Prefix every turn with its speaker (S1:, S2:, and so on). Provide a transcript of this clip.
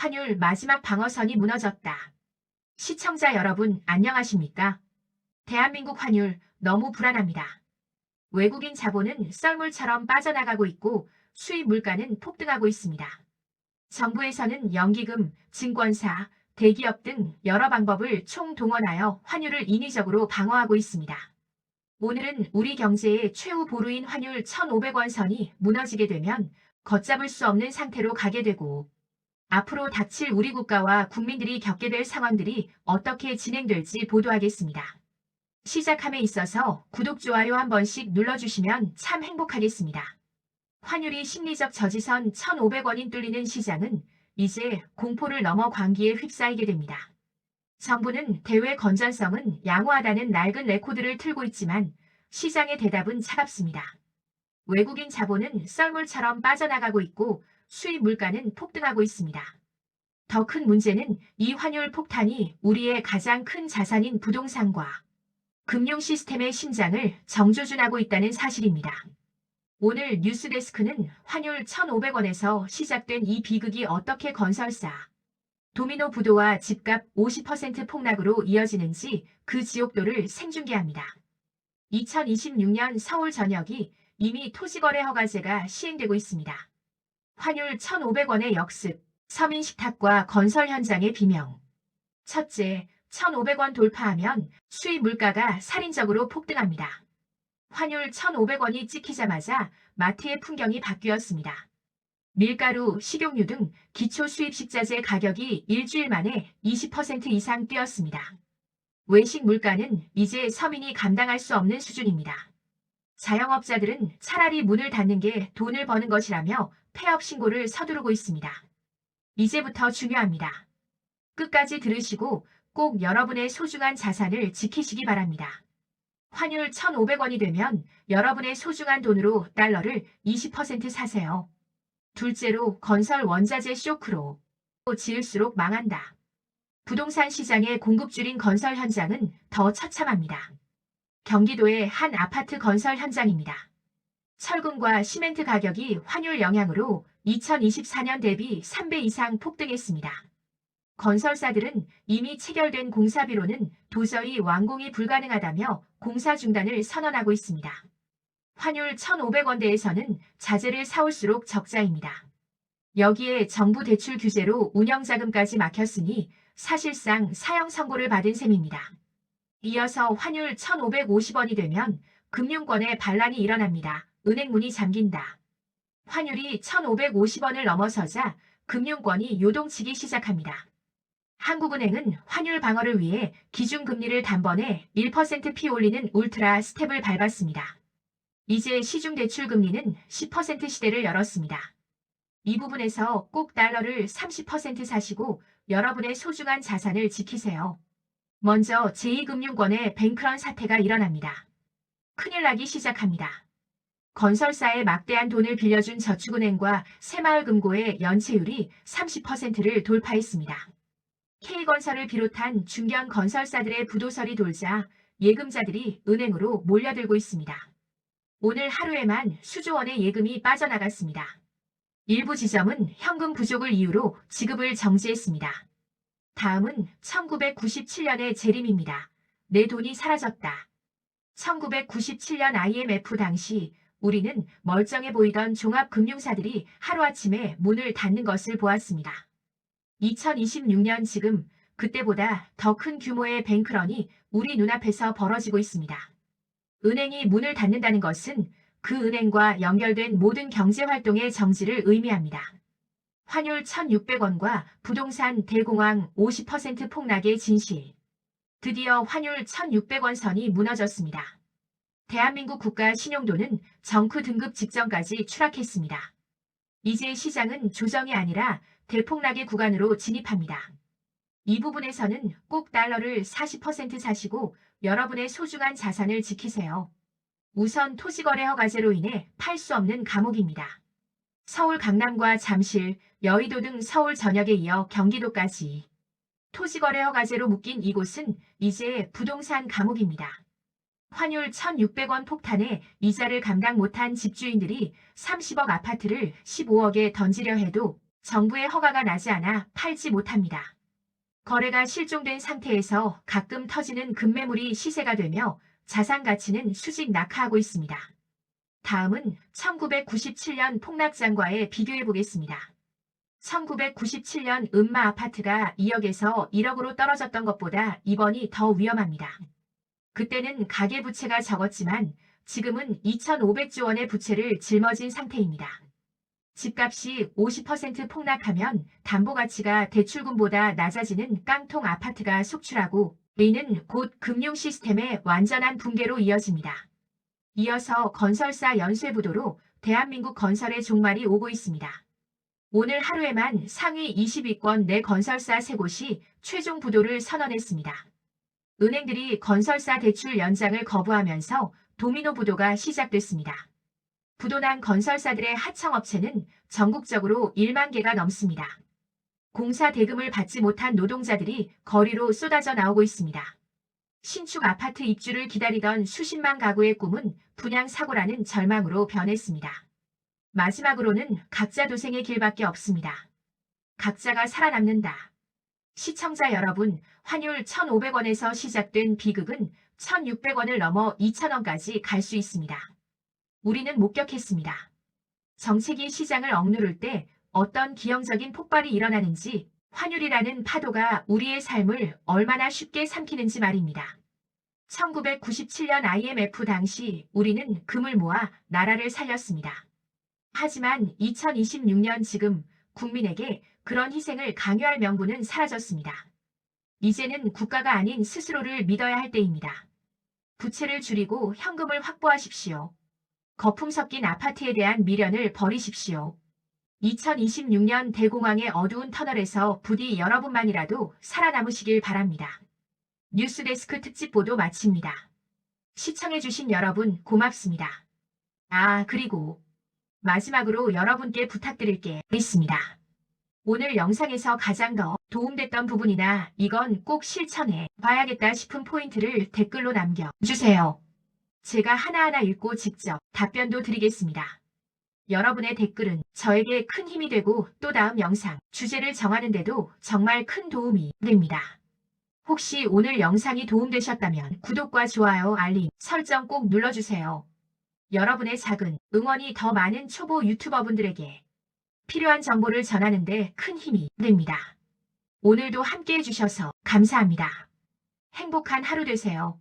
S1: 환율 마지막 방어선이 무너졌다. 시청자 여러분, 안녕하십니까? 대한민국 환율 너무 불안합니다. 외국인 자본은 썰물처럼 빠져나가고 있고 수입 물가는 폭등하고 있습니다. 정부에서는 연기금, 증권사, 대기업 등 여러 방법을 총동원하여 환율을 인위적으로 방어하고 있습니다. 오늘은 우리 경제의 최후 보루인 환율 1,500원 선이 무너지게 되면 걷잡을 수 없는 상태로 가게 되고 앞으로 닥칠 우리 국가와 국민들이 겪게 될 상황들이 어떻게 진행될지 보도하겠습니다. 시작함에 있어서 구독, 좋아요 한 번씩 눌러주시면 참 행복하겠습니다. 환율이 심리적 저지선 1,500원인 뚫리는 시장은 이제 공포를 넘어 광기에 휩싸이게 됩니다. 정부는 대외 건전성은 양호하다는 낡은 레코드를 틀고 있지만 시장의 대답은 차갑습니다. 외국인 자본은 썰물처럼 빠져나가고 있고 수입 물가는 폭등하고 있습니다. 더 큰 문제는 이 환율 폭탄이 우리의 가장 큰 자산인 부동산과 금융 시스템의 심장을 정조준하고 있다는 사실입니다. 오늘 뉴스데스크는 환율 1,500원에서 시작된 이 비극이 어떻게 건설사, 도미노 부도와 집값 50% 폭락으로 이어지는지 그 지옥도를 생중계합니다. 2026년 서울 전역이 이미 토지거래 허가제가 시행되고 있습니다. 환율 1,500원의 역습, 서민식탁과 건설 현장의 비명. 첫째, 1,500원 돌파하면 수입 물가가 살인적으로 폭등합니다. 환율 1,500원이 찍히자마자 마트의 풍경이 바뀌었습니다. 밀가루, 식용유 등 기초 수입 식자재 가격이 일주일 만에 20% 이상 뛰었습니다. 외식 물가는 이제 서민이 감당할 수 없는 수준입니다. 자영업자들은 차라리 문을 닫는 게 돈을 버는 것이라며 폐업 신고를 서두르고 있습니다. 이제부터 중요합니다. 끝까지 들으시고 꼭 여러분의 소중한 자산을 지키시기 바랍니다. 환율 1,500원이 되면 여러분의 소중한 돈으로 달러를 20% 사세요. 둘째로 건설 원자재 쇼크로 지을수록 망한다. 부동산 시장의 공급 줄인 건설 현장은 더 처참합니다. 경기도의 한 아파트 건설 현장입니다. 철근과 시멘트 가격이 환율 영향으로 2024년 대비 3배 이상 폭등했습니다. 건설사들은 이미 체결된 공사비로는 도저히 완공이 불가능하다며 공사 중단을 선언하고 있습니다. 환율 1,500원대에서는 자재를 사올수록 적자입니다. 여기에 정부 대출 규제로 운영자금까지 막혔으니 사실상 사형 선고를 받은 셈입니다. 이어서 환율 1,550원이 되면 금융권에 반란이 일어납니다. 은행 문이 잠긴다. 환율이 1,550원을 넘어서자 금융권이 요동치기 시작합니다. 한국은행은 환율 방어를 위해 기준금리를 단번에 1%피 올리는 울트라 스텝을 밟았습니다. 이제 시중대출 금리는 10% 시대를 열었습니다. 이 부분에서 꼭 달러를 30% 사시고 여러분의 소중한 자산을 지키세요. 먼저 제2금융권의 뱅크런 사태가 일어납니다. 큰일 나기 시작합니다. 건설사에 막대한 돈을 빌려준 저축은행과 새마을금고의 연체율이 30%를 돌파했습니다. K건설을 비롯한 중견 건설사들의 부도설이 돌자 예금자들이 은행으로 몰려들고 있습니다. 오늘 하루에만 수조 원의 예금이 빠져나갔습니다. 일부 지점은 현금 부족을 이유로 지급을 정지했습니다. 다음은 1997년의 재림입니다. 내 돈이 사라졌다. 1997년 IMF 당시 우리는 멀쩡해 보이던 종합금융사들이 하루아침에 문을 닫는 것을 보았습니다. 2026년 지금 그때보다 더 큰 규모의 뱅크런이 우리 눈앞에서 벌어지고 있습니다. 은행이 문을 닫는다는 것은 그 은행과 연결된 모든 경제활동의 정지를 의미합니다. 환율 1,600원과 부동산 대공황 50% 폭락의 진실. 드디어 환율 1,600원 선이 무너졌습니다. 대한민국 국가 신용도는 정크 등급 직전까지 추락했습니다. 이제 시장은 조정이 아니라 대폭락의 구간으로 진입합니다. 이 부분에서는 꼭 달러를 40% 사시고 여러분의 소중한 자산을 지키세요. 우선 토지거래 허가제로 인해 팔 수 없는 감옥입니다. 서울 강남과 잠실, 여의도 등 서울 전역에 이어 경기도까지 토지거래 허가제로 묶인 이곳은 이제 부동산 감옥입니다. 환율 1,600원 폭탄에 이자를 감당 못한 집주인들이 30억 아파트를 15억에 던지려 해도 정부의 허가가 나지 않아 팔지 못합니다. 거래가 실종된 상태에서 가끔 터지는 급매물이 시세가 되며 자산 가치는 수직 낙하하고 있습니다. 다음은 1997년 폭락장과의 비교해 보겠습니다. 1997년 음마 아파트가 2억에서 1억으로 떨어졌던 것보다 이번이 더 위험합니다. 그때는 가계부채가 적었지만 지금은 2,500조 원의 부채를 짊어진 상태입니다. 집값이 50% 폭락하면 담보가치가 대출금보다 낮아지는 깡통 아파트가 속출하고 이는 곧 금융 시스템의 완전한 붕괴로 이어집니다. 이어서 건설사 연쇄부도로 대한민국 건설의 종말이 오고 있습니다. 오늘 하루에만 상위 20위권 내 건설사 3곳이 최종 부도를 선언했습니다. 은행들이 건설사 대출 연장을 거부하면서 도미노 부도가 시작됐습니다. 부도난 건설사들의 하청업체는 전국적으로 1만 개가 넘습니다. 공사 대금을 받지 못한 노동자들이 거리로 쏟아져 나오고 있습니다. 신축 아파트 입주를 기다리던 수십만 가구의 꿈은 분양 사고라는 절망으로 변했습니다. 마지막으로는 각자 도생의 길밖에 없습니다. 각자가 살아남는다. 시청자 여러분, 환율 1,500원에서 시작된 비극은 1,600원을 넘어 2,000원까지 갈 수 있습니다. 우리는 목격했습니다. 정책이 시장을 억누를 때 어떤 기형적인 폭발이 일어나는지, 환율이라는 파도가 우리의 삶을 얼마나 쉽게 삼키는지 말입니다. 1997년 IMF 당시 우리는 금을 모아 나라를 살렸습니다. 하지만 2026년 지금 국민에게 그런 희생을 강요할 명분은 사라졌습니다. 이제는 국가가 아닌 스스로를 믿어야 할 때입니다. 부채를 줄이고 현금을 확보하십시오. 거품 섞인 아파트에 대한 미련을 버리십시오. 2026년 대공황의 어두운 터널에서 부디 여러분만이라도 살아남으시길 바랍니다. 뉴스데스크 특집 보도 마칩니다. 시청해주신 여러분 고맙습니다. 그리고 마지막으로 여러분께 부탁드릴 게 있습니다. 오늘 영상에서 가장 더 도움됐던 부분이나 이건 꼭 실천해 봐야겠다 싶은 포인트를 댓글로 남겨주세요. 제가 하나하나 읽고 직접 답변도 드리겠습니다. 여러분의 댓글은 저에게 큰 힘이 되고 또 다음 영상 주제를 정하는 데도 정말 큰 도움이 됩니다. 혹시 오늘 영상이 도움되셨다면 구독과 좋아요, 알림, 설정 꼭 눌러주세요. 여러분의 작은 응원이 더 많은 초보 유튜버분들에게 필요한 정보를 전하는 데 큰 힘이 됩니다. 오늘도 함께 해주셔서 감사합니다. 행복한 하루 되세요.